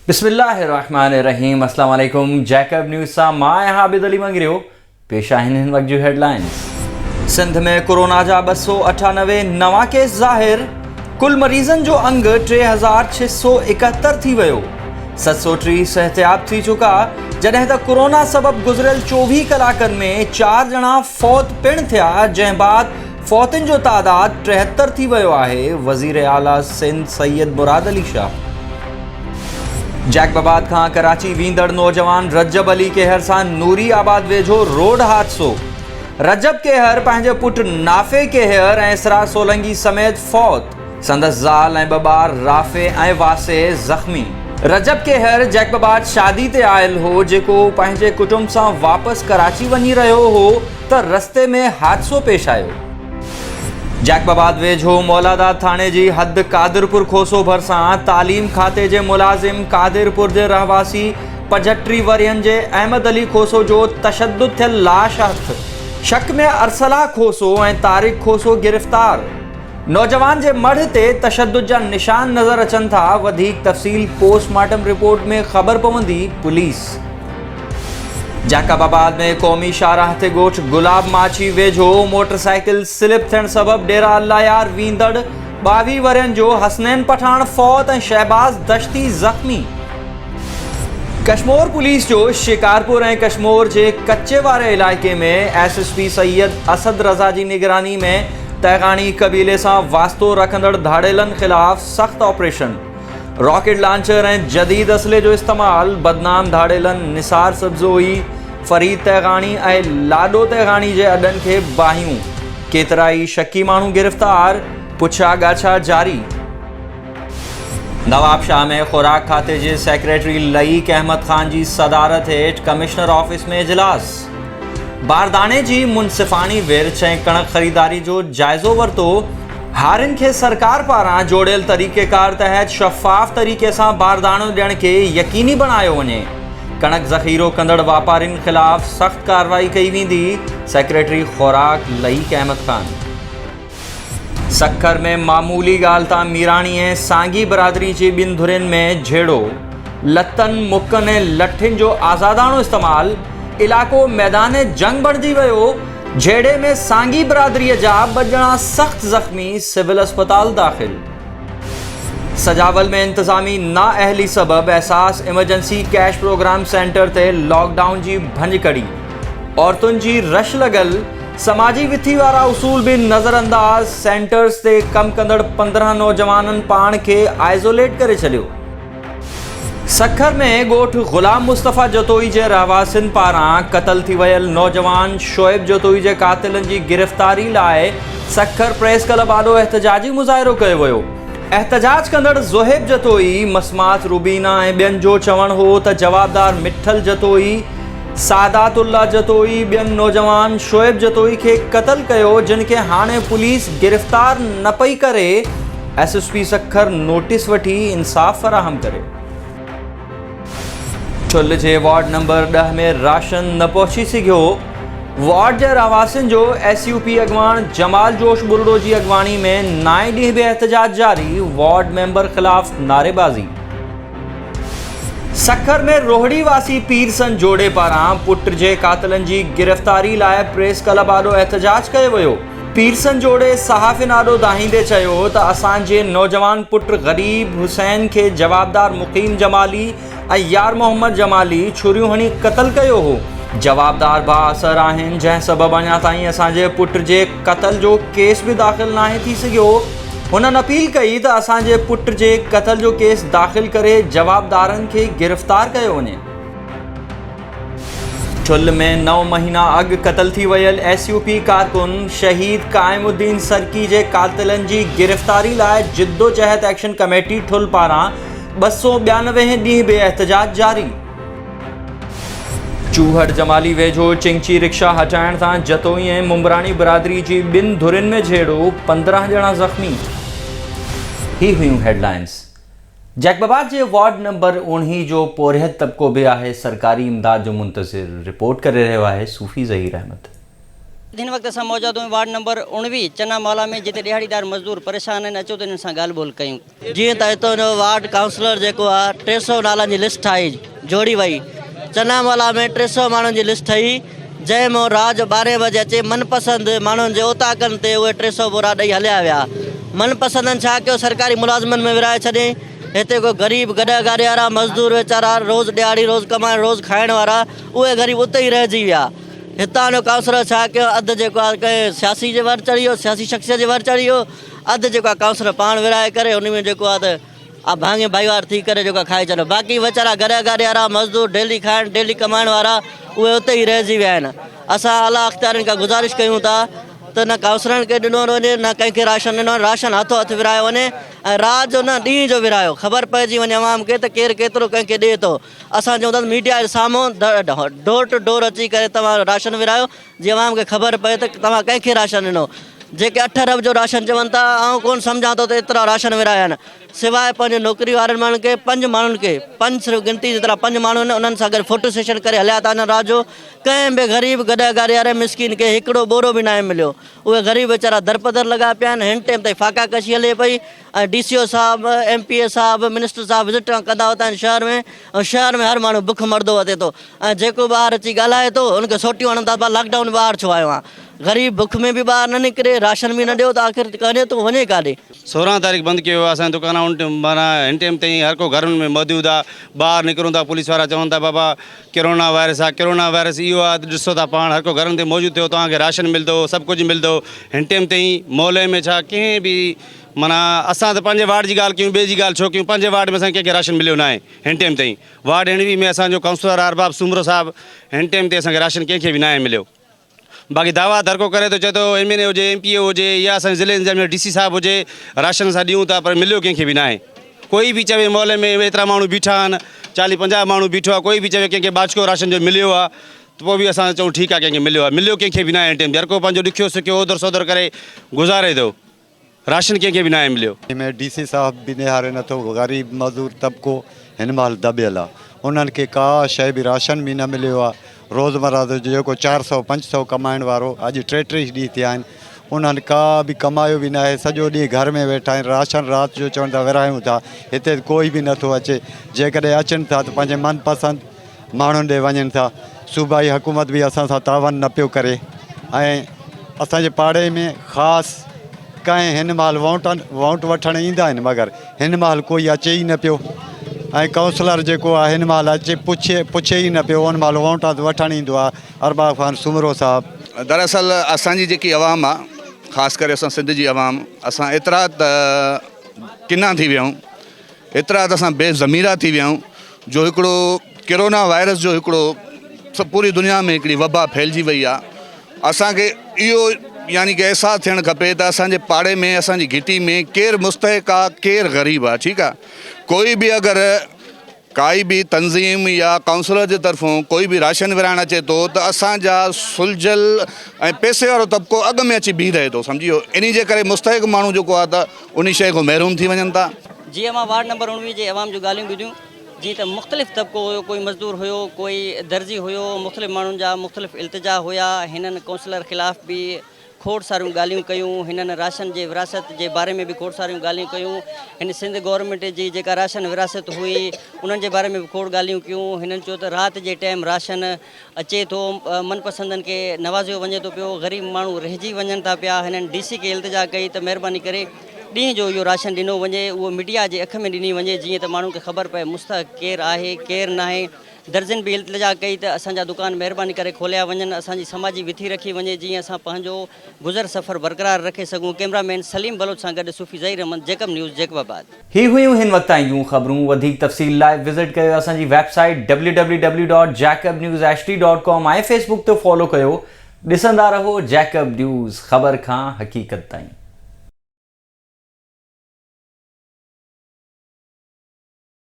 बिस्मिल्लाहिर्रहमानिर्रहीम। अस्सलाम वालेकुम। जैकब न्यूज़ सां मां हाबिद अली मंगरियो। पेश आहिनि हिन वक्त जो हेडलाइंस। सिंध में कोरोना जा 298 नवा केस ज़ाहिर। कुल मरीज़न जो अंग 3671 थी वियो। 703 सेहतियाब थी चुका, जॾहिं त कोरोना सबब गुज़िरियल 24 कलाकनि में 4 ॼणा फौत पिण थिया, जंहिं बाद फौतुनि जो तादाद 73 थी वियो आहे। वज़ीर आला सिंध सैयद मुराद अली शाह। जैकबाबाद खां कराची वींदड़ नौजवान रजब अली केहर सां नूरी आबाद वेझो रोड हादसो। रजब केहर पंहिंजे पुटु नाफ़े केहर ऐं इसरा सोलंगी समेत फौत। संदसि ज़ाल ऐं 2 ॿार राफ़े ऐं वासे ज़ख़्मी। रजब केहर जैकबाबाद शादी ते आयल हो, जेको पंहिंजे कुटुंब सां वापसि कराची वञी रहियो हो त रस्ते में हादसो पेश आयो। जैकबाबाद वेझो मौलादाद थाणे जी हद कादिरपुर खोसो भरिसां तालीम खाते जे मुलाज़िम कादिरपुर जे रहवासी 35 वरियनि जे अहमद अली खोसो जो तशद्दुद थियल लाश हथ। शक में अरसला खोसो ऐं तारिक खोसो गिरफ़्तार। नौजवान जे मढ़ ते तशद्दुद जा निशान नज़र अचनि था। वधीक तफ़सील पोस्टमार्टम रिपोर्ट में ख़बर पवंदी। पुलिस। जैकबाबाद में क़ौमी शाहराह ते ॻोठ गुलाब माछी वेझो मोटरसाइकिल स्लिप थियण सबब डेरा अल्लाह यार वींदड़ 22 वरियनि जो हसनैन पठान फौत ऐं शहबाज दश्ती ज़ख़्मी। कश्मोर पुलिस जो शिकारपुर ऐं कश्मोर जे कच्चे वारे इलाइक़े में SSP सैयद असद रज़ा जी निगरानी में तैगानी कबीले सां वास्तो रखंदड़ धाड़ेलनि ख़िलाफ़ सख़्त ऑपरेशन। रॉकेट लॉन्चर ऐं जदीद असले जो इस्तेमाल। बदनाम धाड़ेलनि निसार सब्ज़ोई, फरीद तैगानी ऐं लाडो तैगानी जे अॾनि खे बाहियूं। केतिरा ई शकी माण्हू गिरफ़्तार। पुछा ॻाछा जारी। नवाबशाह में खुराक खाते जे सेक्रेटरी लईक अहमद ख़ान जी सदारत हेठि कमिश्नर ऑफिस में इजलास। बारदाने जी मुनसिफ़ानी विर्छ ऐं कणक ख़रीदारी जो जाइज़ो वरितो। हारियुनि खे सरकार पारां जोड़ियल तरीक़ेकार तहत शफ़ाफ़ तरीक़े सां बारदानो ॾियण खे यकीनी बणायो वञे। कणक ज़ख़ीरो कंदड़ वापारियुनि ख़िलाफ़ सख़्त कार्रवाई कई वेंदी। सेक्रेटरी खुराक लईक अहमद ख़ान। सखर में मामूली ॻाल्हि तां मीराणी ऐं सांगी बिरादरी जी 2 धुरियुनि में झेड़ो। लतनि मुकनि ऐं लठियुनि जो आज़ादाणो इस्तेमाल। इलाइक़ो मैदान जंग बणिजी वियो। झेड़े में सांगी बिरादरीअ जा 2 ॼणा सख़्त ज़ख़्मी, सिविल अस्पताल दाख़िल। सजावल में इंतज़ामी नाअहली सबब एहसास इमरजेंसी कैश प्रोग्राम सेंटर ते लॉकडाउन जी भंज कड़ी। औरतुनि जी रश लॻल। समाजी विथी वारा उसूल बि नज़रअंदाज। सेंटर्स ते कम कंदड़ 15 नौजवाननि पाण खे आइसोलेट करे छॾियो। सखर में ॻोठ ग़ुलाम मुस्तफ़ा जतोई जे रहवासियुनि पारां क़तल थी वियल नौजवान शोएब जतोई जे क़ातिलनि जी गिरफ़्तारी लाइ सखर प्रेस क्लब आॾो एहतजाजी मुज़ाहिरो कयो वियो। एहतजाज कंदड़ ज़ोहेब जतोई, मसमात रुबीना ऐं ॿियनि जो चवणु हो त जवाबदार मिठल जतोई, सादातुल्ला जतोई ॿियनि नौजवान शोएब जतोई खे क़तल कयो, जिन खे हाणे पुलिस गिरफ़्तार न पई करे। SSP सखर नोटिस वठी इंसाफ़ फ़राहम करे। ठुल जे वार्ड नंबर 10 में राशन न पहुची सघियो। वार्ड जे रहवासियुनि जो SUP अॻवान जमाल जोश बुरड़ो जी अॻवानी में 9 ॾींहं बि एहतजाज जारी। वार्ड मेंबर ख़िलाफ़ नारेबाज़ी। सखर में रोहड़ी वासी पीरसन जोड़े पारां पुट जे क़ातिलनि जी गिरफ़्तारी लाइ प्रेस क्लब आॾो एहतजाज कयो वियो। पीरसन जोड़े सहाफ़ियुनि आॾो दाहींदे चयो त असांजे नौजवान पुट ग़रीब हुसैन खे जवाबदार मुक़ीम जमाली ऐं यार मोहम्मद जमाली छुरियूं हणी क़तल कयो हो। जवाबदार बाअसर आहिनि, जंहिं सबब अञा ताईं असांजे पुट जे क़तल जो केस बि दाख़िल नाहे थी सघियो। हुननि अपील कई त असांजे पुट जे क़तल जो केस दाख़िल करे जवाबदारनि खे गिरफ़्तार कयो वञे। ठुल में 9 महीना अॻु क़तल थी वियल SUP कारकुन शहीद क़ाइमुद्दीन सरकी जे क़ातिलनि जी गिरफ़्तारी लाइ जिद्दोजहद एक्शन कमेटी ठुल पारां 292 ॾींहं बि एहतजाज जारी। चूहड़ जमाली वेझो चिंची रिक्शा हटाइण सां जतोई ऐं मुंबराणी बिरादरी जी 2 धुरियुनि में झेड़ो। 15 ॼणा ज़ख़्मी। ही हुयूं हेडलाइंस। जैकबाबाद जे वार्ड नंबर 19 जो पोरियत तबिको बि आहे सरकारी इमदाद जो मुंतज़िर। रिपोर्ट करे रहियो आहे सूफ़ी ज़हीर अहमद। हिन वक़्तु असां मौजूदु आहियूं वार्ड नंबर 19 चनामाला में, जिते दिहाड़ीदार मज़दूर परेशान आहिनि। अचो त हिन सां ॻाल्हि ॿोल कयूं। जीअं त हितां जो वार्ड काउंसलर जेको आहे 300 नालनि जी लिस्ट ठाही, जोड़ी वई। चनामाला में 300 माण्हुनि जी लिस्ट ठही, जंहिं मां राति 12 बजे अचे मनपसंदि माण्हुनि जे ओताकनि ते उहे 300 बोरा ॾेई हलिया विया। मनपसंदनि छा कयो, सरकारी मुलाज़िमनि में विराए छॾे। हिते को ग़रीब गॾा गाॾे वारा मज़दूर वीचारा रोज़ ॾियाड़ी रोज़ कमाइण रोज़ खाइण वारा, उहे ग़रीब उते ई रहिजी विया। हितां जो काउंसलर छा कयो, अधु जेको आहे कंहिं सियासी जे वर चढ़ी वियो, सियासी शख़्सियत जे वर चढ़ी वियो। अधु जेको आहे काउंसलर पाण विराए करे उन में जेको आहे त भाङे भाईवार थी करे जेको खाई छॾियो। बाक़ी वीचारा गॾा गाॾे वारा मज़दूर डेली खाइण डेली कमाइण वारा, उहे उते ई रहिजी विया आहिनि। असां आला अख़्तियारनि खां गुज़ारिश कयूं था त न काउंसलरनि खे ॾिनो वञे, न कंहिंखे राशन ॾिनो, राशन हथो हथु विरायो वञे, ऐं राति जो न ॾींहं जो विरायो, ख़बर पइजी वञे अवाम खे त केरु केतिरो कंहिंखे ॾिए थो। असां चऊं था मीडिया जे साम्हूं डोर टू डोर अची करे तव्हां राशन विरायो, जीअं अवाम खे ख़बर पए त तव्हां कंहिंखे राशन ॾिनो। जेके 8 अरब जो राशन चवनि था, आउं कोन सम्झां थो त एतिरा राशन विराया आहिनि। सिवाइ पंहिंजे नौकरी वारनि माण्हुनि खे 5 माण्हुनि खे 5 सिर्फ़ु गिनती जेतिरा 5 माण्हू आहिनि, उन्हनि सां गॾु फोटो सेशन करे हलिया था वञनि राति जो। कंहिं बि ग़रीब गॾा गाॾे वारे मिसकिन खे हिकिड़ो बोरो बि न मिलियो। उहे ग़रीब वीचारा दरपदर लॻा पिया आहिनि। हिन टाइम ताईं फाका कशी हले पई, ऐं DCO साहिबु, MPA साहिबु, मिनिस्टर साहिबु विज़िट कंदा होता आहिनि शहर में, ऐं शहर में हर माण्हू बुख मरदो वठे थो। ऐं जेको ॿाहिरि अची ॻाल्हाए थो हुनखे सोटियूं हणनि था, लॉकडाउन में ॿाहिरि छो आयो आहे। ग़रीब बुख में बि ॿाहिरि न निकिरे, राशन बि न ॾियो त आख़िर करे थो वञे काॾे। 16 तारीख़ बंदि कयो आहे असांजी दुकान। माना हिन टाइम ताईं हर को घरनि में मौजूदु आहे। ॿाहिरि निकिरूं था पुलिस वारा चवनि था बाबा कोरोना वायरस आहे, कोरोना वायरस इहो आहे। ॾिसो था पाण हर को घरनि ते मौजूदु थियो, तव्हांखे राशन मिलंदो, सभु कुझु मिलंदो। हिन टाइम ताईं मोहल्ले में छा कंहिं बि माना असां त पंहिंजे वार्ड जी ॻाल्हि कयूं, ॿिए जी ॻाल्हि छो कयूं, पंहिंजे वार्ड में असांखे कंहिंखे राशन मिलियो न आहे हिन टाइम ताईं। वार्ड 19 में असांजो काउंसलर अरबाब सूमरो साहिबु, हिन टाइम ते असांखे राशन कंहिंखे बि न आहे मिलियो। बाक़ी दावा दरको करे थो, चए थो MNA हुजे, MPA हुजे, या असांजे ज़िले इंचार्ज में DC साहिबु हुजे, राशन असां ॾियूं था, पर मिलियो कंहिंखे बि न आहे। कोई बि चवे मोहल्ले में एतिरा माण्हू बीठा आहिनि, 40-50 माण्हू बीठो आहे, कोई बि चवे कंहिंखे बाचको राशन जो मिलियो आहे, त पोइ बि असां चऊं ठीकु आहे कंहिंखे मिलियो आहे। मिलियो कंहिंखे बि न आहे हिन टाइम ते। हर को पंहिंजो ॾुखियो सुखियो ओधर सोधर करे गुज़ारे थो, राशन कंहिंखे बि न आहे मिलियो। DC साहिबु बि निहारे नथो, ग़रीब मज़दूर तबिको हिन महिल दबियल आहे। उन्हनि खे का शइ बि राशन बि न मिलियो आहे। रोज़मर्रा जो जेको 400-500 कमाइण वारो अॼु 33 ॾींहं थिया आहिनि, उन्हनि का बि कमायो बि न आहे। सॼो ॾींहुं घर में वेठा आहिनि, राशन राति जो चवनि था विरायूं था। हिते कोई बि नथो अचे। जेकॾहिं अचनि था त पंहिंजे मनपसंदि माण्हुनि ॾे वञनि था। सूबाई हुकूमत बि असां सां तावन न पियो करे। ऐं असांजे पाड़े में ख़ासि कंहिं हिन महिल वोट वठणु ईंदा आहिनि, मगर हिन महिल कोई अचे ई न पियो। ऐं काउंसलर जेको आहे हिन महिल अचे पुछे ई न पियो, उन महिल वोट वठणु ईंदो आहे अरबाब ख़ान सूमरो साहिबु। दरअसल असांजी जेकी आवाम आहे, ख़ासि करे असां सिंध जी आवाम, असां एतिरा त किना थी विया आहियूं, एतिरा त असां बेज़मीरा थी विया आहियूं, जो हिकिड़ो कोरोना वायरस जो हिकिड़ो पूरी दुनिया में हिकिड़ी वबा फैलिजी वई आहे। असांखे इहो यानी कि अहसासु थियणु खपे त असांजे पाड़े में, असांजी घिटी में केरु मुस्तहिक आहे, केरु ग़रीब आहे। ठीकु आहे, कोई बि अगरि काई बि तंज़ीम या काउंसलर जे तरफ़ों कोई बि राशन विराइणु अचे थो त असांजा सुलझल ऐं पैसे वारो तबिको अॻु में अची बीह रहे थो, सम्झी। इन जे करे मुस्तहिक माण्हू जेको आहे त उन शइ खां महरूम थी वञनि था। जीअं मां वार्ड नंबर 19 जे अवाम जूं ॻाल्हियूं ॿुधियूं, जीअं त मुख़्तलिफ़ तबिको हुयो, कोई मज़दूर हुयो, कोई दर्जी हुयो, मुख़्तलिफ़ माण्हुनि जा मुख़्तलिफ़ इल्तिजा हुया। हिननि काउंसलर ख़िलाफ़ बि खोड़ सारियूं ॻाल्हियूं कयूं, हिननि राशन जे विरासत जे बारे में बि खोड़ सारियूं ॻाल्हियूं कयूं। हिन सिंध गवर्नमेंट जी जेका राशन विरासत हुई उन्हनि जे बारे में बि खोड़ ॻाल्हियूं कयूं। हिननि चयो त राति जे टाइम राशन अचे थो, मनपसंदनि खे नवाज़ियो वञे थो पियो, ग़रीब माण्हू रहिजी वञनि था पिया। हिननि DC खे इल्तिजा कई त महिरबानी करे ॾींहं जो इहो राशन ॾिनो वञे, उहो मीडिया जे अख में ॾिनी वञे, जीअं त माण्हुनि खे ख़बर पए मुस्तहिक केरु आहे केरु न आहे। दर्जन बि इल्तिजा कई त असांजा दुकान महिरबानी करे खोलिया वञनि, असांजी समाजी विथी रखी वञे, जीअं असां पंहिंजो गुज़र सफ़र बरक़रार रखे सघूं। कैमरामैन सलीम बलोच सां गॾु सूफ़ी ज़हीर अहमद, जेकब न्यूज़, जैकबाबाद। ही हुयूं हिन वक़्त जूं ख़बरूं। वधीक तफ़सील लाइ विज़िट कयो असांजी वेबसाइट www.jacobnewshd.com ऐं फेसबुक ते फॉलो कयो। ॾिसंदा रहो जैकब न्यूज़, ख़बर खां हक़ीक़त ताईं।